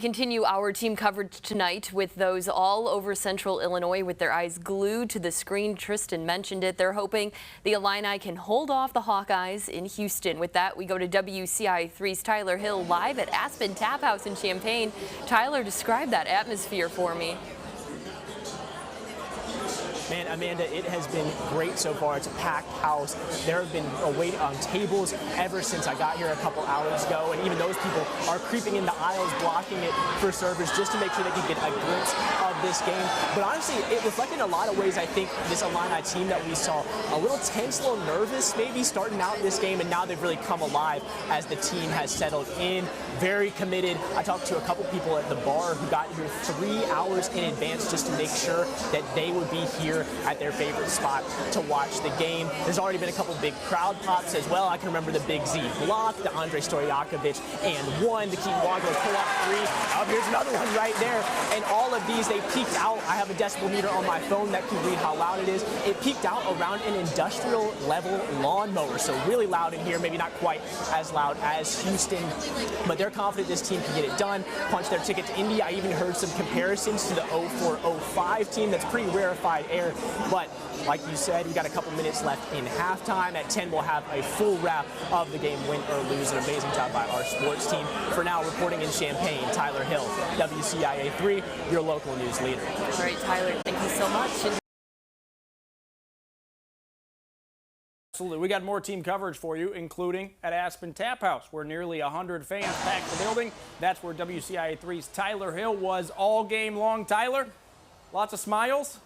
Continue our team coverage tonight with those all over Central Illinois with their eyes glued to the screen. Tristan mentioned it. They're hoping the Illini can hold off the Hawkeyes in Houston. With that, we go to WCIA3's Tyler Hill live at Aspen Tap House in Champaign. Tyler, describe that atmosphere for me. Man, Amanda, it has been great so far. It's a packed house. There have been a wait on tables ever since I got here a couple hours ago, and even those people are creeping in the aisles, blocking it for servers just to make sure they can get a glimpse of this game. But honestly, it reflected in a lot of ways, I think, this Illini team that we saw a little tense, a little nervous maybe starting out this game, and now they've really come alive as the team has settled in. Very committed. I talked to a couple people at the bar who got here 3 hours in advance just to make sure that they would be here at their favorite spot to watch the game. There's already been a couple big crowd pops as well. I can remember the Big Z block, the Andre Stojakovic and one, the Keith Wongler pull-up three. Oh, here's another one right there. And all of these, they peaked out. I have a decibel meter on my phone that can read how loud it is. It peaked out around an industrial level lawnmower. So really loud in here, maybe not quite as loud as Houston, but they're confident this team can get it done, punch their ticket to Indy. I even heard some comparisons to the 04-05 team. That's pretty rarefied air. But like you said, we got a couple minutes left in halftime. At 10, we'll have a full wrap of the game, win or lose. An amazing job by our sports team. For now, reporting in Champaign, Tyler Hill, WCIA3, your local news leader. All right, Tyler, thank you so much. Absolutely. We got more team coverage for you, including at Aspen Tap House, where nearly 100 fans packed the building. That's where WCIA3's Tyler Hill was all game long. Tyler, lots of smiles?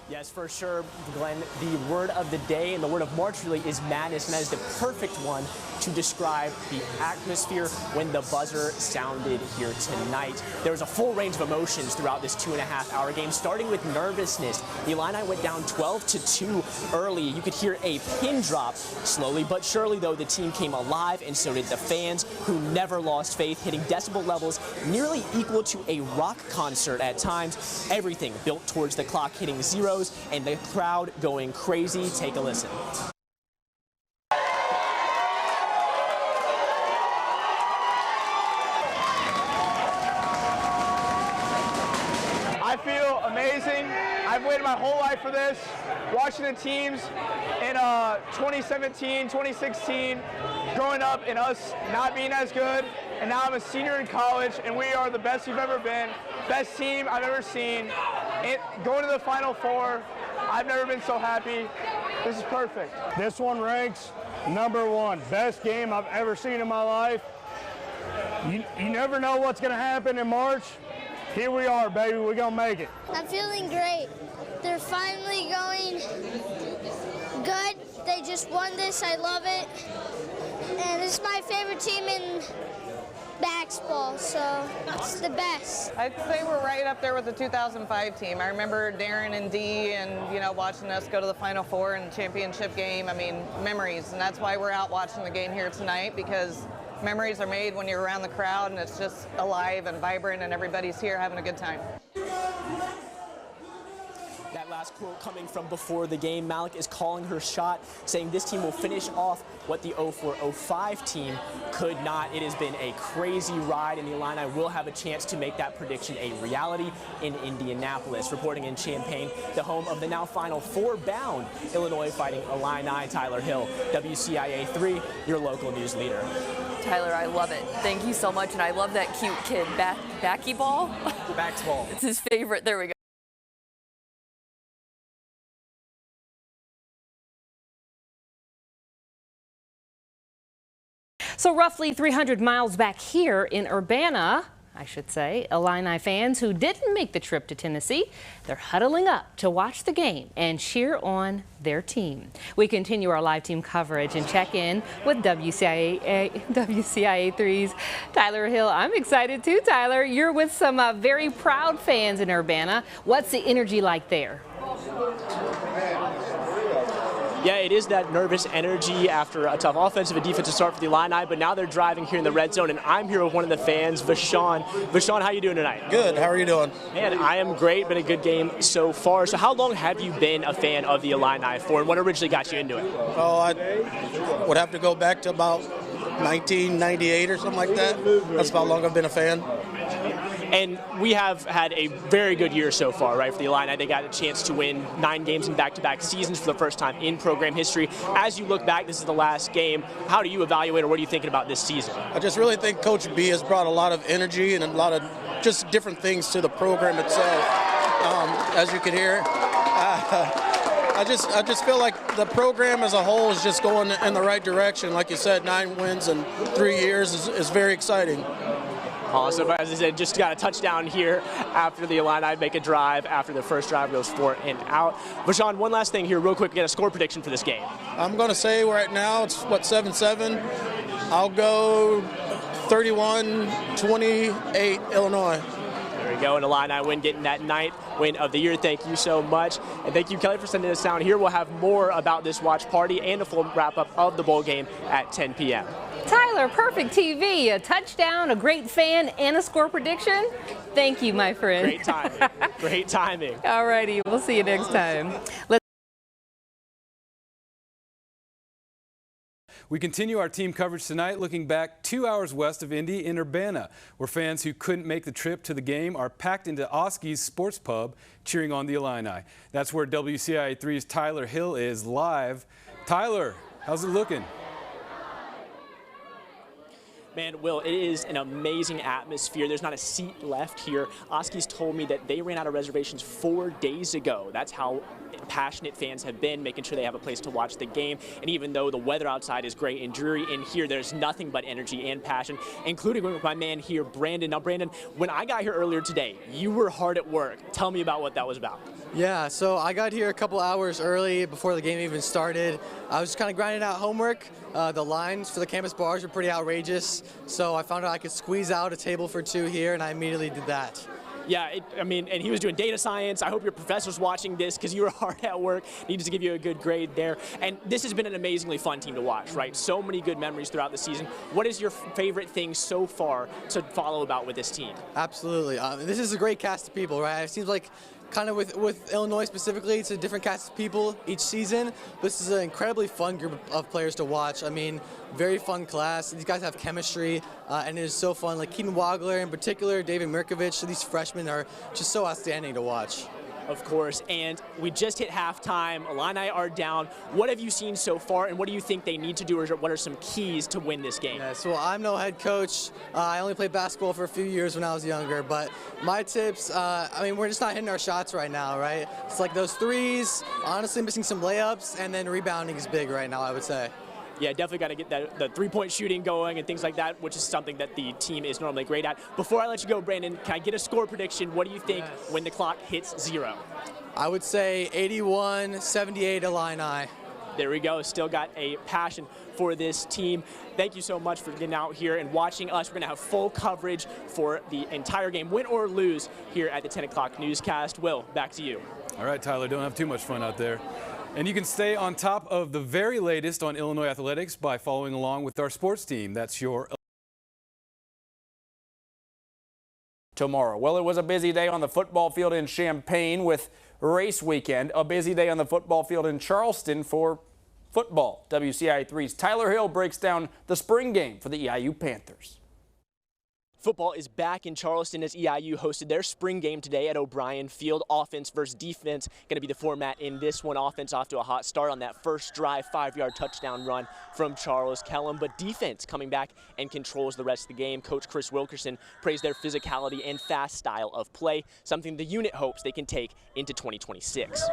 Yes, for sure, Glenn. The word of the day and the word of March really is madness, and that is the perfect one to describe the atmosphere when the buzzer sounded here tonight. There was a full range of emotions throughout this 2.5-hour game, starting with nervousness. The Illini went down 12-2 early. You could hear a pin drop. Slowly but surely, though, the team came alive, and so did the fans, who never lost faith, hitting decibel levels nearly equal to a rock concert at times. Everything built towards the clock hitting zeros, and the crowd going crazy. Take a listen. I feel amazing. I've waited my whole life for this. Watching the teams in 2017, 2016, growing up and us not being as good, and now I'm a senior in college, and we are the best we've ever been. Best team I've ever seen. Going to the Final Four, I've never been so happy. This is perfect. This one ranks #1. Best game I've ever seen in my life. You never know what's going to happen in March. Here we are, baby. We're going to make it. I'm feeling great. They're finally going good. They just won this. I love it. And this is my favorite team in basketball, so it's the best. I'd say we're right up there with the 2005 team. I remember Darren and Dee and, you know, watching us go to the Final Four and championship game. I mean, memories, and that's why we're out watching the game here tonight, because memories are made when you're around the crowd and it's just alive and vibrant and everybody's here having a good time. That last quote coming from before the game, Malik is calling her shot, saying this team will finish off what the 04-05 team could not. It has been a crazy ride, and the Illini will have a chance to make that prediction a reality in Indianapolis. Reporting in Champaign, the home of the now Final Four bound Illinois Fighting Illini, Tyler Hill, WCIA3, your local news leader. Tyler, I love it. Thank you so much, and I love that cute kid. Backy ball? Backs ball. It's his favorite. There we go. So roughly 300 miles back here in Urbana, I should say, Illini fans who didn't make the trip to Tennessee, they're huddling up to watch the game and cheer on their team. We continue our live team coverage and check in with WCIA3's Tyler Hill. I'm excited too, Tyler. You're with some very proud fans in Urbana. What's the energy like there? Yeah, it is that nervous energy after a tough offensive and defensive start for the Illini, but now they're driving here in the red zone, and I'm here with one of the fans, Vashon. Vashon, how you doing tonight? Good. How are you doing? Man, I am great. Been a good game so far. So how long have you been a fan of the Illini for, and what originally got you into it? Oh, I would have to go back to about 1998 or something like that. That's about how long I've been a fan. And we have had a very good year so far, right, for the Illini. They got a chance to win 9 games in back-to-back seasons for the first time in program history. As you look back, this is the last game. How do you evaluate, or what are you thinking about this season? I just really think Coach B has brought a lot of energy and a lot of just different things to the program itself. As you can hear, I just feel like the program as a whole is just going in the right direction. Like you said, 9 wins in 3 years is very exciting. Awesome. As I said, just got a touchdown here after the Illini make a drive. After the first drive goes 4 and out. Vashon, one last thing here real quick. Get a score prediction for this game. I'm going to say right now it's, 7-7. I'll go 31-28 Illinois. There we go, an Illini win, getting that 9th win of the year. Thank you so much. And thank you, Kelly, for sending us down here. We'll have more about this watch party and a full wrap-up of the bowl game at 10 p.m. Tyler, perfect TV, a touchdown, a great fan, and a score prediction. Thank you, my friend. Great timing. Great timing. All righty, we'll see you next time. We continue our team coverage tonight, looking back 2 hours west of Indy in Urbana, where fans who couldn't make the trip to the game are packed into Oski's Sports Pub cheering on the Illini. That's where WCIA3's Tyler Hill is live. Tyler, how's it looking? Man, Will, it is an amazing atmosphere. There's not a seat left here. Oski's told me that they ran out of reservations 4 days ago. That's how passionate fans have been, making sure they have a place to watch the game. And even though the weather outside is gray and dreary, in here there's nothing but energy and passion, including with my man here, Brandon. Now, Brandon, when I got here earlier today, you were hard at work. Tell me about what that was about. Yeah, so I got here a couple hours early before the game even started. I was just kind of grinding out homework. The lines for the campus bars are pretty outrageous, so I found out I could squeeze out a table for 2 here, and I immediately did that. Yeah, and he was doing data science. I hope your professor's watching this because you were hard at work. Needed to give you a good grade there. And this has been an amazingly fun team to watch, right? So many good memories throughout the season. What is your favorite thing so far to follow about with this team? Absolutely. This is a great cast of people, right? It seems like kind of with Illinois specifically, it's a different cast of people each season. This is an incredibly fun group of players to watch. I mean, very fun class. These guys have chemistry, and it is so fun. Like Keaton Wagler in particular, David Mirkovich, these freshmen are just so outstanding to watch. Of course, and we just hit halftime. Illini are down. What have you seen so far, and what do you think they need to do, or what are some keys to win this game? Yeah, so I'm no head coach. I only played basketball for a few years when I was younger, but my tips, I mean, we're just not hitting our shots right now, right? It's like those threes, honestly missing some layups, and then rebounding is big right now, I would say. Yeah, definitely got to get the three-point shooting going and things like that, which is something that the team is normally great at. Before I let you go, Brandon, can I get a score prediction? What do you think when the clock hits 0? I would say 81-78 Illini. There we go. Still got a passion for this team. Thank you so much for getting out here and watching us. We're going to have full coverage for the entire game, win or lose, here at the 10 o'clock newscast. Will, back to you. All right, Tyler, don't have too much fun out there. And you can stay on top of the very latest on Illinois athletics by following along with our sports team. That's your tomorrow. Well, it was a busy day on the football field in Champaign with race weekend. A busy day on the football field in Charleston for football. WCIA3's Tyler Hill breaks down the spring game for the EIU Panthers. Football is back in Charleston as EIU hosted their spring game today at O'Brien Field. Offense versus defense going to be the format in this one. Offense off to a hot start on that first drive, 5-yard touchdown run from Charles Kellum. But defense coming back and controls the rest of the game. Coach Chris Wilkerson praised their physicality and fast style of play, something the unit hopes they can take into 2026.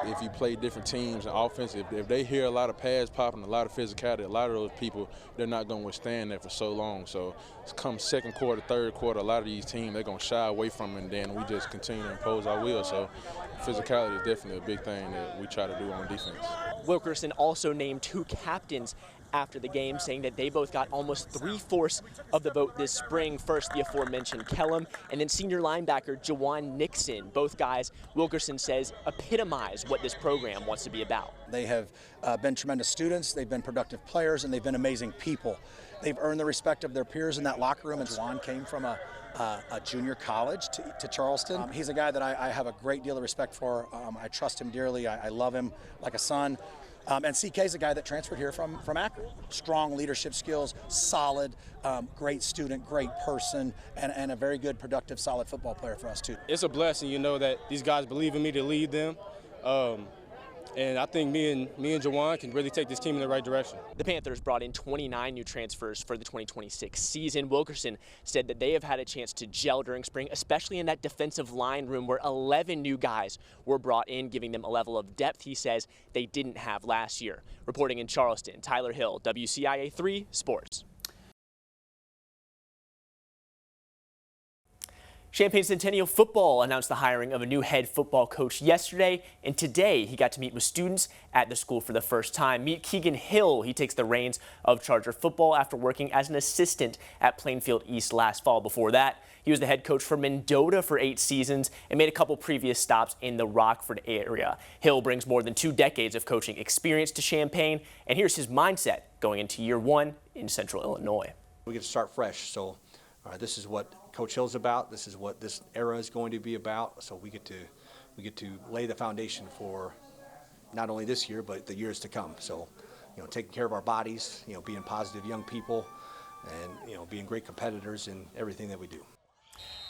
If you play different teams and offense, if they hear a lot of pads popping, a lot of physicality, a lot of those people, they're not going to withstand that for so long. So come second quarter, third quarter, a lot of these teams, they're going to shy away from it, and then we just continue to impose our will. So physicality is definitely a big thing that we try to do on defense. Wilkerson also named 2 captains after the game, saying that they both got almost 3/4 of the vote this spring. First, the aforementioned Kellum, and then senior linebacker Jawan Nixon. Both guys, Wilkerson says, epitomize what this program wants to be about. They have been tremendous students, they've been productive players, and they've been amazing people. They've earned the respect of their peers in that locker room, and Jawan came from a junior college to Charleston. He's a guy that I have a great deal of respect for. I trust him dearly. I love him like a son. And CK's a guy that transferred here from Akron. Strong leadership skills, solid, great student, great person, and a very good, productive, solid football player for us too. It's a blessing, you know, that these guys believe in me to lead them. And I think me and Jawan can really take this team in the right direction. The Panthers brought in 29 new transfers for the 2026 season. Wilkerson said that they have had a chance to gel during spring, especially in that defensive line room where 11 new guys were brought in, giving them a level of depth he says they didn't have last year. Reporting in Charleston, Tyler Hill, WCIA 3 Sports. Champaign Centennial football announced the hiring of a new head football coach yesterday, and today he got to meet with students at the school for the first time. Meet Keegan Hill. He takes the reins of Charger football after working as an assistant at Plainfield East last fall. Before that, he was the head coach for Mendota for 8 seasons and made a couple previous stops in the Rockford area. Hill brings more than 2 decades of coaching experience to Champaign, and here's his mindset going into year 1 in Central Illinois. We get to start fresh, so this is what Coach Hill's about. This is what this era is going to be about. So we get to lay the foundation for not only this year but the years to come. So, you know, taking care of our bodies, you know, being positive young people, and, you know, being great competitors in everything that we do.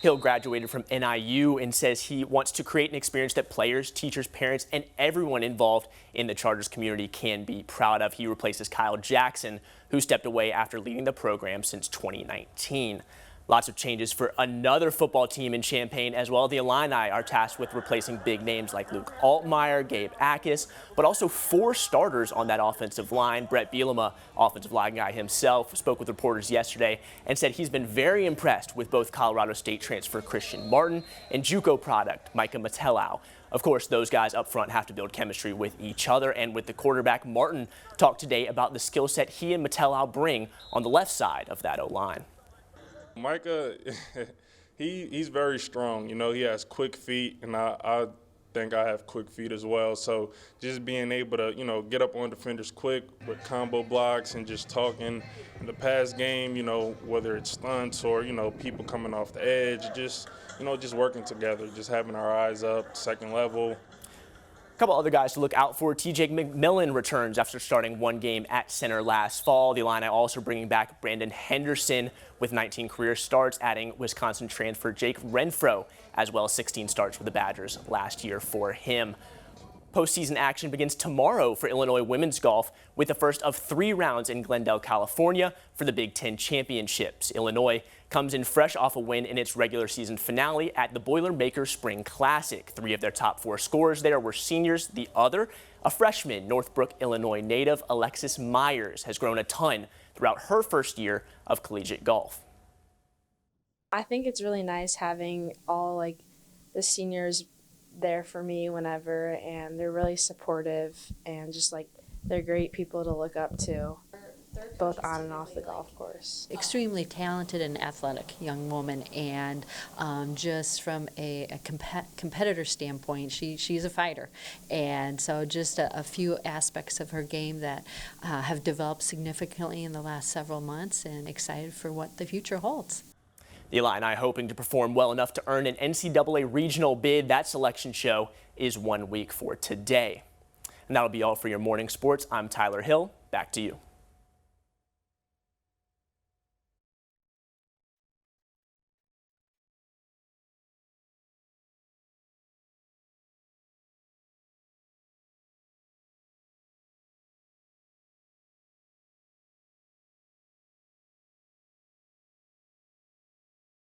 Hill graduated from NIU and says he wants to create an experience that players, teachers, parents, and everyone involved in the Chargers community can be proud of. He replaces Kyle Jackson, who stepped away after leading the program since 2019. Lots of changes for another football team in Champaign as well. The Illini are tasked with replacing big names like Luke Altmaier, Gabe Akis, but also 4 starters on that offensive line. Brett Bielema, offensive line guy himself, spoke with reporters yesterday and said he's been very impressed with both Colorado State transfer Christian Martin and JUCO product Micah Matelau. Of course, those guys up front have to build chemistry with each other, and with the quarterback. Martin talked today about the skill set he and Matelau bring on the left side of that O-line. Micah, he's very strong. You know, he has quick feet, and I think I have quick feet as well. So just being able to, you know, get up on defenders quick with combo blocks and just talking in the pass game, you know, whether it's stunts or, you know, people coming off the edge, just, you know, just working together, just having our eyes up, second level. A couple other guys to look out for. TJ McMillan returns after starting 1 game at center last fall. The Illini also bringing back Brandon Henderson with 19 career starts, adding Wisconsin transfer Jake Renfro, as well as 16 starts for the Badgers last year for him. Postseason action begins tomorrow for Illinois women's golf with the first of 3 rounds in Glendale, California for the Big Ten Championships. Illinois comes in fresh off a win in its regular season finale at the Boilermakers Spring Classic. 3 of their top 4 scorers there were seniors. The other, a freshman, Northbrook, Illinois native Alexis Myers, has grown a ton throughout her first year of collegiate golf. I think it's really nice having all the seniors there for me whenever, and they're really supportive and just they're great people to look up to, both on and off the golf course. Extremely talented and athletic young woman, and just from a competitor standpoint, she's a fighter, and so just a few aspects of her game that have developed significantly in the last several months, and excited for what the future holds. The Illini hoping to perform well enough to earn an NCAA regional bid. That selection show is 1 week for today. And that'll be all for your morning sports. I'm Tyler Hill. Back to you.